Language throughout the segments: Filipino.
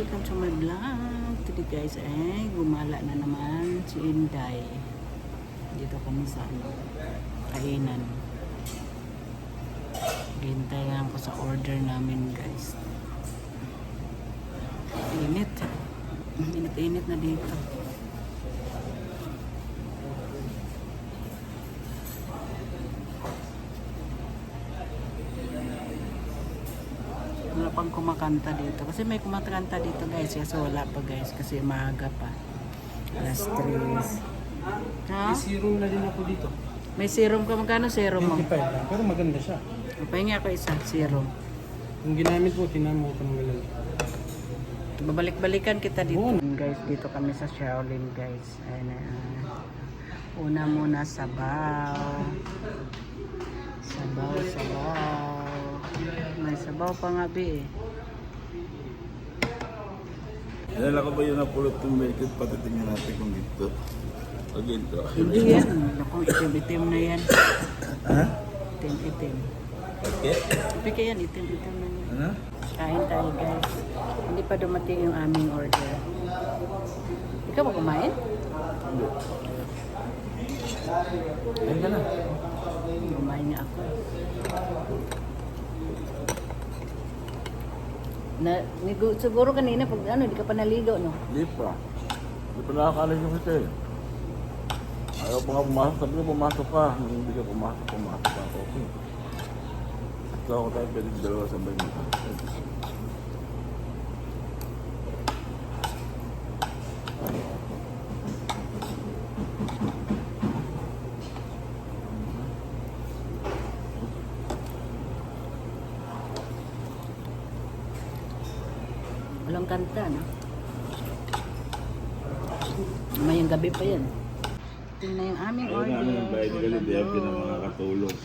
welcome to my vlog. Today guys ay gumala na naman si Inday. Dito kami sa kainan. Hintay lang ko sa order namin guys. Init. Init na dito. Wala pang kumakanta dito. Kasi may kumakanta dito guys. Kasi wala pa guys. Kasi maaga pa. Alas 3. Ha? May serum na din ako dito. May serum ka. Magkano serum mo? 25 lang. Pero maganda siya. Pahingi ako isa serum. Yung ginamit ko, tinamo ko ng malala. Babalik-balikan kita dito. Guys, dito kami sa Shaolin guys. Ayan na. Una muna sabaw. Sabaw. May sabaw pa nga bi eh. Alala ko ba yun napulot ng medkit? Patitingnan natin kung ito. O ginto. Hindi yan. Nakong itim-itim na yan. Ha? Itim-itim. Okay. Pika yan, itim-itim na yan. Ano? Kain tayo guys. Hindi pa dumating yung aming order. Ikaw ba kumain? Hindi. Ayun ka na. Kumain nga ako. Siguro kanina pag hindi ka pa naligo, no? Hindi pa. Hindi pa nakakalis yung kita eh. Ayaw pa nga pumasok. Sabi ko pumasok ka. Hindi ka pumasok ka. Okay. Ito ako tayo pwede dalawa sabay mo. Walang kanta, no? Mayang gabi pa yan. Ito na yung aming Ayun order. namin yung bayad nila. Hindi ako ng mga katulong.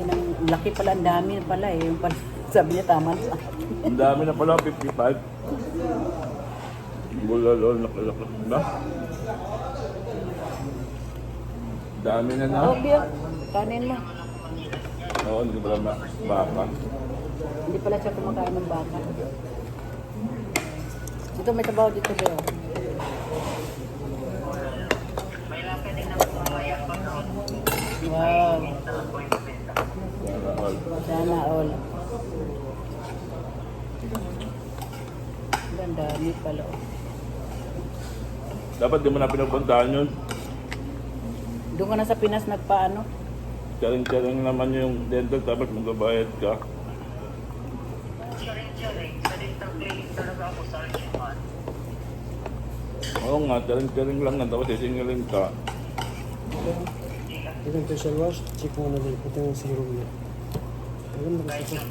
Ang laki pala, ang dami pala eh. Yung pala, sabi niya tama sa akin. Ang dami na pala, 55. Bulalol, nakalakak na. Dami na na. Oh, Bill, kanin mo. Oo, hindi pala baka. Hindi pala siya kumakain ng baka. Dito may tabaw dito, Bill. Wow. Sana all. Ganda, meat pala. Dapat di mo na pinagpuntahan yun. Doon ka na sa Pinas nagpaano? Charing-charing naman yung dental tapos magbabayad ka. Oo nga, charing-charing lang na tapos sisingilin ka. Ito yung facial wash, check mo na din. Ito yung serum niya. Ayun, nakasito.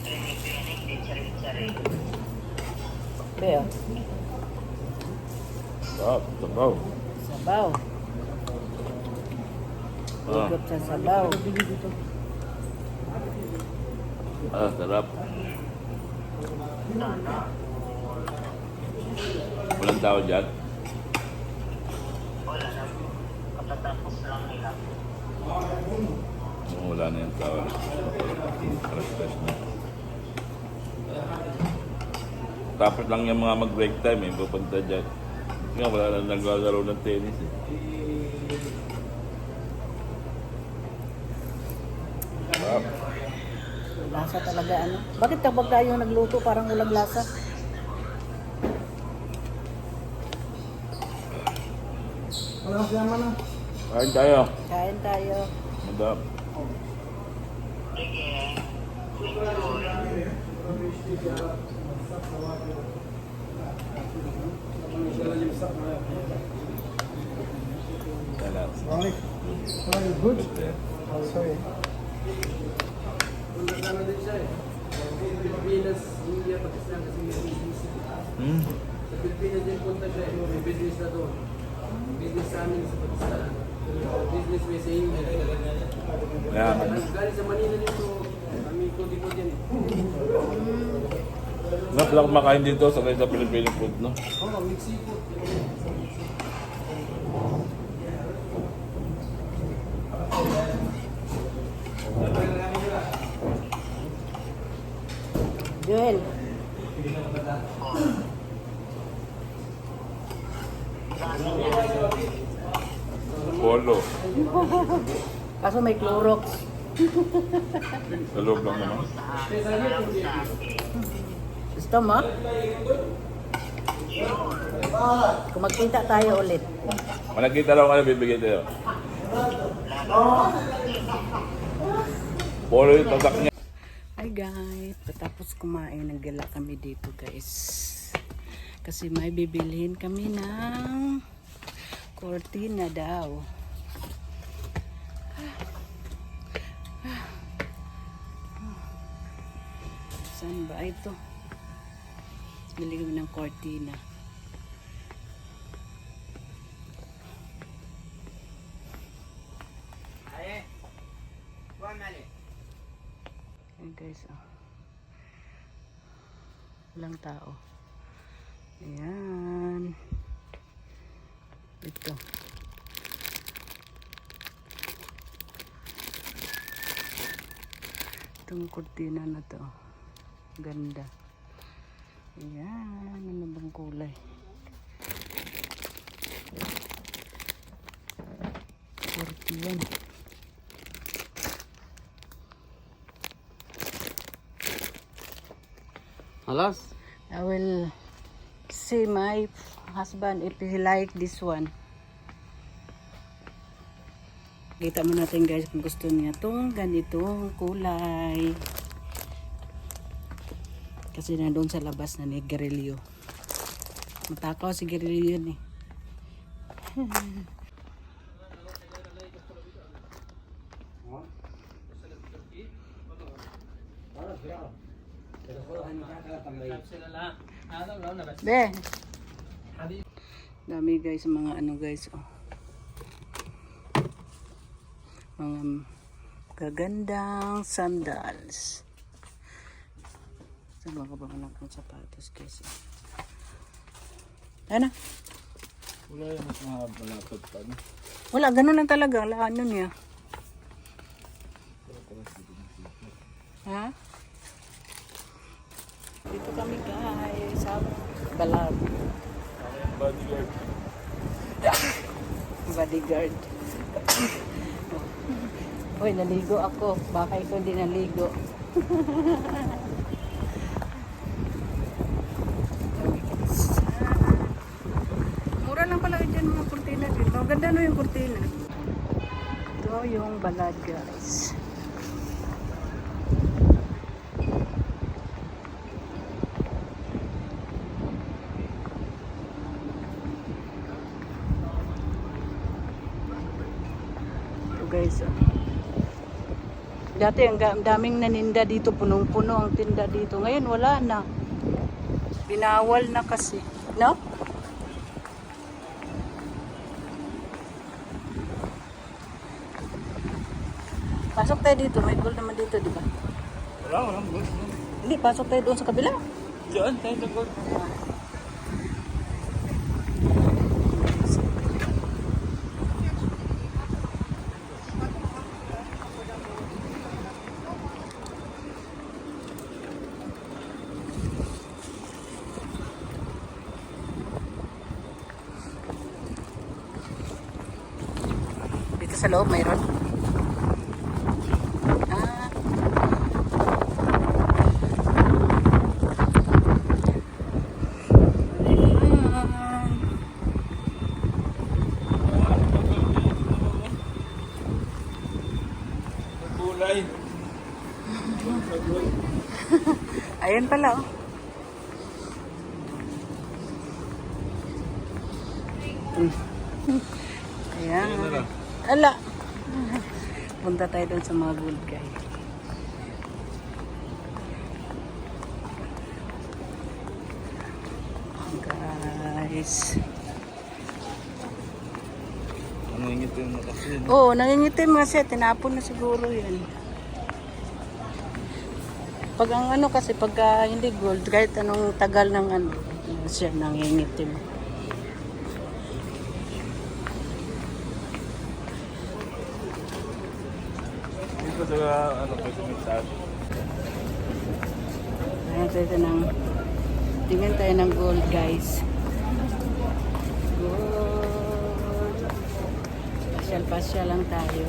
Bill, Sabaw. sabaw. Ikot sa sabaw. Sarap. Walang tao dyan? Wala na yung tao. Fresh na. Tapos lang yung mga mag-break time eh, pupunta dyan. Nga, wala na naglalaro ng tennis eh. Sarap. Lasa talaga ano. Bakit kapag tayo nagluto parang walang lasa? Wala kasi naman na. Kain tayo. Kain tayo. Madap. Sarap. Sorry. Sorry, good? Oh, sorry. Pilipinas, India, Pakistan kasi may business. Sa Pilipinas din punta siya, may business na doon. Business sa amin sa Pakistan. Business may sa India. Yeah. Galing sa Manila dito, kami kunti-kunti yan. Nga pala kumakain dito sa Filipino food, no? Oo, mixed seafood. Joel. Polo. Kaso may Clorox. Sa loob lang naman. Gusto mo? Kung magkita tayo ulit. Kung nakita lang kayo, bibigyan tayo. Polo yung tatak niya. Hi guys, patapos kumain, naggala kami dito guys. Kasi may bibilhin kami ng cortina daw. Saan ba ito? Bili kami ng cortina. Ayan guys, oh. Walang tao. Ayan. Ito. Itong kurtina na to. Ganda. Ayan. Ano bang kulay? Kurtina. Alas? I will see my husband if he like this one. Kita mo natin guys kung gusto niya itong ganitong kulay. Kasi nandun sa labas na ni Gerilio. Matakaw si Gerilio yun eh. Be. Dami guys mga ano guys oh. Mga gagandang sandals. Saan ba ka ba ng sapatos guys? Ano? Wala yung mas malapad pa. No? Wala, ganun lang talaga. Wala ano niya. Ha? Dito kami guys sa Balad. Bodyguard. Bodyguard. Uy, naligo ako. Baka ikaw hindi naligo. Mura lang pala dyan mga kurtina dito. Ganda no yung kurtina. Ito yung Balad guys. Guys, oh. Dati ang daming naninda dito, punong-puno ang tinda dito. Ngayon wala na. Binawal na kasi, no? Pasok tayo dito, may gold naman dito, di ba? Walang good. Hindi, pasok tayo doon sa kabila. Diyan, tayo sa good. Dito sa loob mayroon. Ah. Kulay. Ayan pala oh. Ayan. Ala. Punta tayo doon sa mga gold guy. Guys. Nangingitim na kasi. Oo, nangingitim kasi. Tinapon na siguro yan. Pag ang ano kasi, pagka hindi gold, kahit anong tagal ng ano, siya nangingitim. Dito sa ano pwede magsabi. Ayan, Tingnan tayo ng gold, guys. Gold. Pasyal-pasyal lang tayo.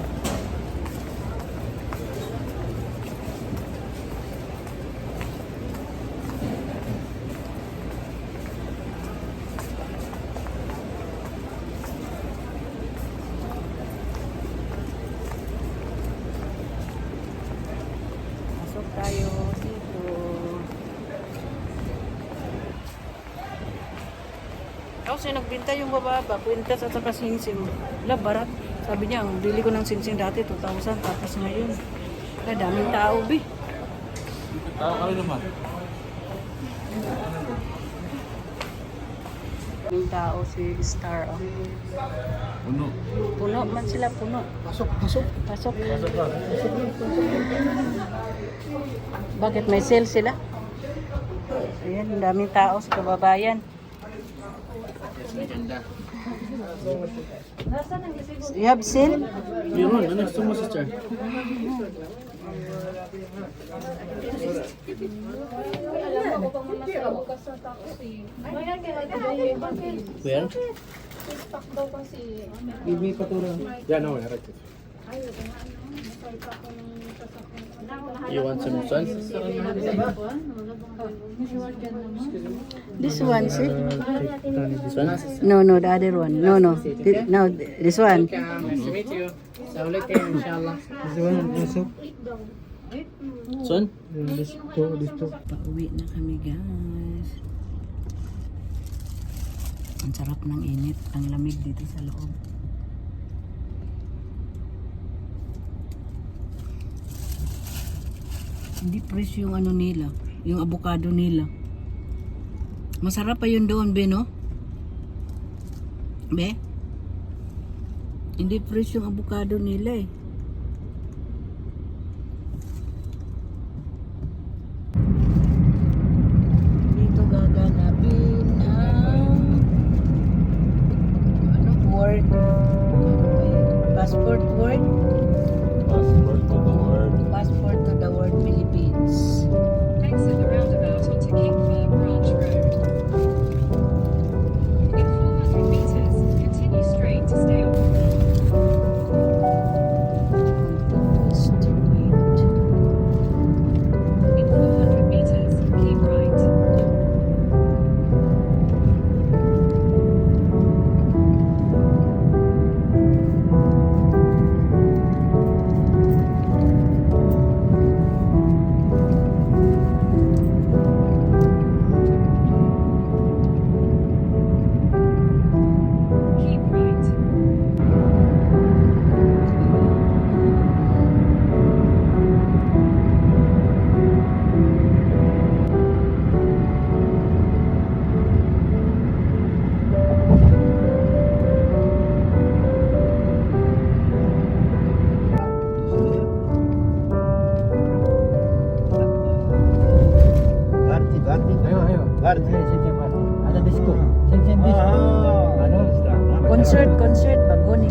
Pasok tayo dito. Kasi nagbinta yung bababa, kwintas at saka singsing. Wala, barat. Sabi niya, ang bili ko ng singsing dati, 2,000. Tapos ngayon, wala, daming tao, be. Tao ka rin naman. Daming tao si Star, oh. Uno. Puno man sila, puno. Pasok, pasok. Pasok. Bakit may sale sila? Ayan, ang daming tao sa kababayan. You have sale? Meron, ano gusto mo, sister? Where? Give me patura. Yeah, no, I like it. You want some sun? This one, see? This one? No, the other one. No. No, this one. Nice to meet you. Assalamualaikum, inshallah. This one, also. Son? This two. Pauwi na kami, guys. Ang sarap ng init. Ang lamig dito sa loob. Hindi fresh yung ano nila. Yung avocado nila. Masarap pa yun doon, Be, no? Be? Hindi fresh yung avocado nila, eh. Dito gaganapin ang work. Passport work. Passport to the world, Philippines. Exit the roundabout onto King Fahd Branch Road. In 400 meters, continue straight to stay on. In 400 meters, keep right. Keep right. Concert, bagoni.